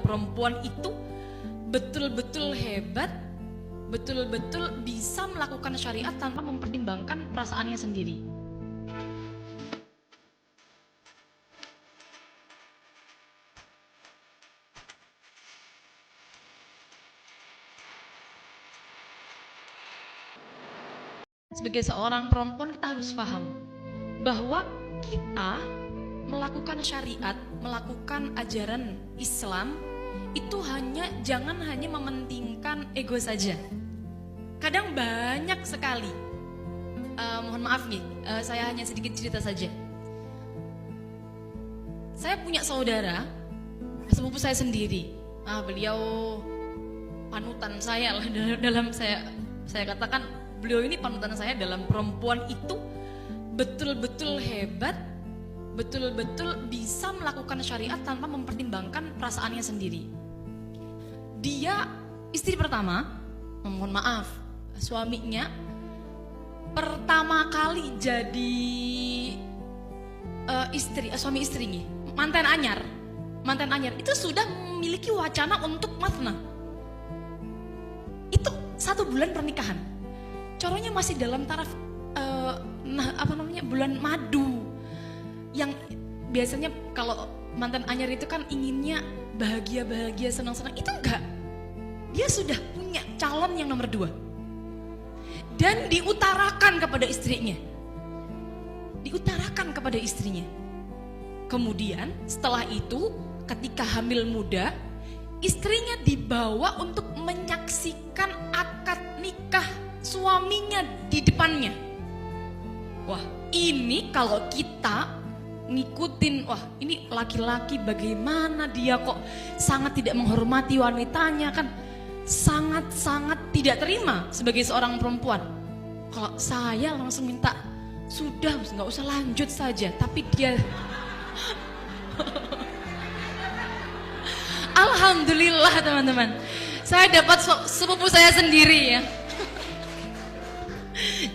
perempuan itu betul-betul hebat, betul-betul bisa melakukan syariat tanpa mempertimbangkan perasaannya sendiri. Sebagai seorang perempuan kita harus paham bahwa kita melakukan syariat, melakukan ajaran Islam itu jangan hanya mementingkan ego saja. Kadang banyak sekali, mohon maaf nih, saya hanya sedikit cerita saja. Saya punya saudara, sepupu saya sendiri. Beliau panutan saya lah dalam saya katakan beliau ini panutan saya dalam perempuan itu betul-betul hebat, betul-betul bisa melakukan syariat tanpa mempertimbangkan perasaannya sendiri. Dia istri pertama, mohon maaf, suaminya pertama kali jadi suami istrinya, mantan anyar itu sudah memiliki wacana untuk mathna. Itu 1 bulan pernikahan. Coronya masih dalam taraf bulan madu. Yang biasanya kalau mantan anyar itu kan inginnya bahagia-bahagia, senang-senang. Itu enggak. Dia sudah punya calon yang nomor 2. Dan diutarakan kepada istrinya. Kemudian setelah itu ketika hamil muda, istrinya dibawa untuk menyaksikan akad nikah suaminya di depannya. Wah, ini kalau kita ngikutin, wah ini laki-laki bagaimana dia kok sangat tidak menghormati wanitanya, kan sangat-sangat tidak terima sebagai seorang perempuan. Kalau saya langsung minta, sudah nggak usah lanjut saja, tapi dia alhamdulillah teman-teman, saya dapat sepupu saya sendiri ya.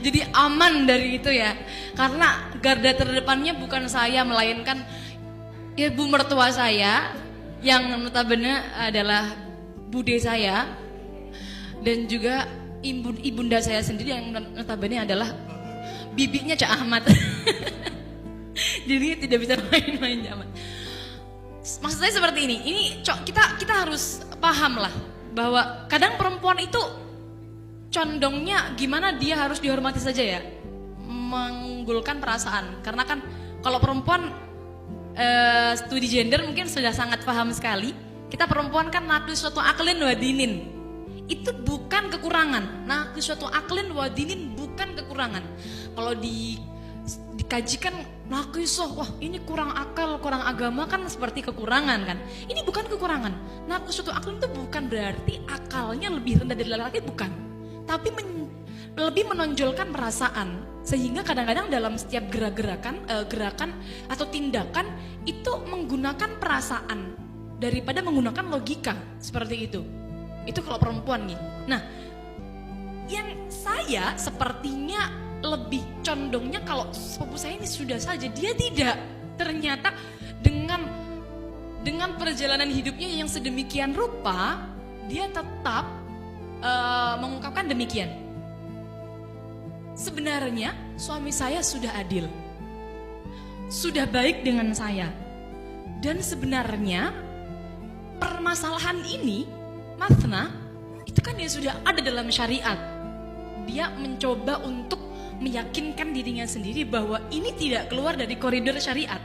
Jadi aman dari itu ya, karena garda terdepannya bukan saya, melainkan ibu mertua saya yang notabene adalah bude saya, dan juga ibunda saya sendiri yang notabene adalah bibinya Cak Ahmad. Jadi tidak bisa main-main zaman. Maksud saya seperti ini kita harus paham lah bahwa kadang perempuan itu condongnya gimana dia harus dihormati saja ya, mengunggulkan perasaan. Karena kan kalau perempuan studi gender mungkin sudah sangat paham sekali. Kita perempuan kan naqis suatu aklin wa dinin, itu bukan kekurangan. Naqis suatu aklin wa dinin bukan kekurangan. Kalau dikajikan naqisoh, wah ini kurang akal, kurang agama, kan seperti kekurangan kan. Ini bukan kekurangan. Naqis suatu aklin itu bukan berarti akalnya lebih rendah dari laki-laki, bukan. Tapi lebih menonjolkan perasaan, sehingga kadang-kadang dalam setiap gerakan atau tindakan itu menggunakan perasaan daripada menggunakan logika, seperti itu. Itu kalau perempuan nih. Nah, yang saya sepertinya lebih condongnya kalau sepupu saya ini sudah saja, dia tidak. Ternyata dengan perjalanan hidupnya yang sedemikian rupa, dia tetap mengungkapkan demikian. Sebenarnya suami saya sudah adil, sudah baik dengan saya, dan sebenarnya permasalahan ini, mathna, itu kan ya sudah ada dalam syariat. Dia mencoba untuk meyakinkan dirinya sendiri bahwa ini tidak keluar dari koridor syariat.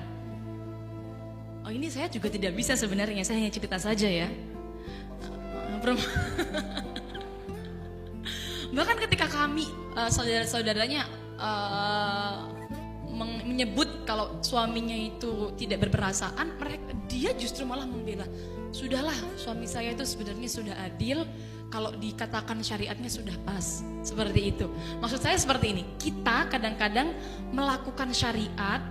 Oh, ini saya juga tidak bisa sebenarnya, saya hanya cerita saja ya. Bahkan ketika kami saudara-saudaranya menyebut kalau suaminya itu tidak berperasaan, dia justru malah membela. Sudahlah, suami saya itu sebenarnya sudah adil, kalau dikatakan syariatnya sudah pas. Seperti itu. Maksud saya seperti ini, kita kadang-kadang melakukan syariat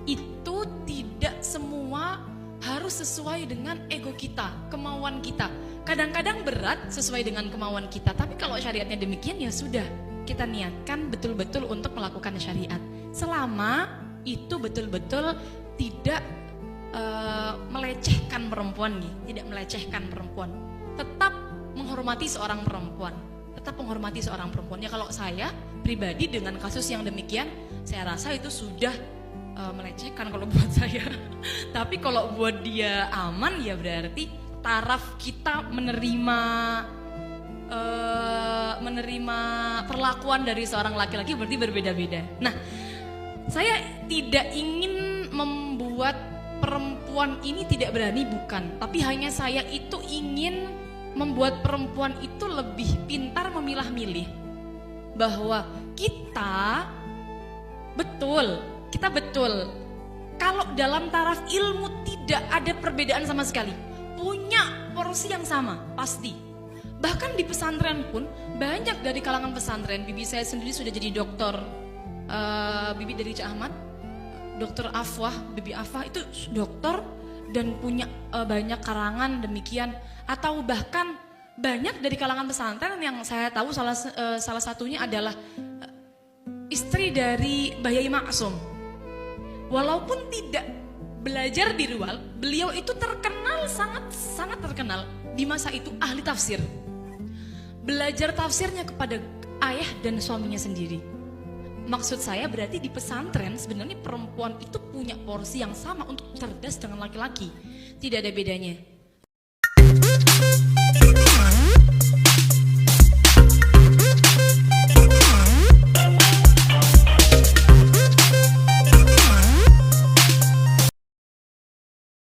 itu tidak semua harus sesuai dengan ego kita, kemauan kita. Kadang-kadang berat sesuai dengan kemauan kita, tapi kalau syariatnya demikian ya sudah, kita niatkan betul-betul untuk melakukan syariat. Selama itu betul-betul tidak melecehkan perempuan nih, tidak melecehkan perempuan, tetap menghormati seorang perempuan, tetap menghormati seorang perempuan. Ya kalau saya pribadi dengan kasus yang demikian, saya rasa itu sudah melecehkan kalau buat saya. Tapi kalau buat dia aman, ya berarti taraf kita menerima perlakuan dari seorang laki-laki berarti berbeda-beda. Nah, saya tidak ingin membuat perempuan ini tidak berani, bukan. Tapi hanya saya itu ingin membuat perempuan itu lebih pintar memilah-milih. Bahwa kita betul kalau dalam taraf ilmu tidak ada perbedaan sama sekali, punya porsi yang sama, pasti. Bahkan di pesantren pun banyak dari kalangan pesantren. Bibi saya sendiri sudah jadi dokter, bibi dari Cak Ahmad, dokter Afwah, bibi Afwah itu dokter dan punya banyak karangan demikian. Atau bahkan banyak dari kalangan pesantren yang saya tahu salah satunya adalah istri dari Mbah Yai Maksum. Walaupun tidak belajar di Rual, beliau itu terkenal, sangat terkenal di masa itu ahli tafsir. Belajar tafsirnya kepada ayah dan suaminya sendiri. Maksud saya berarti di pesantren sebenarnya perempuan itu punya porsi yang sama untuk cerdas dengan laki-laki. Tidak ada bedanya.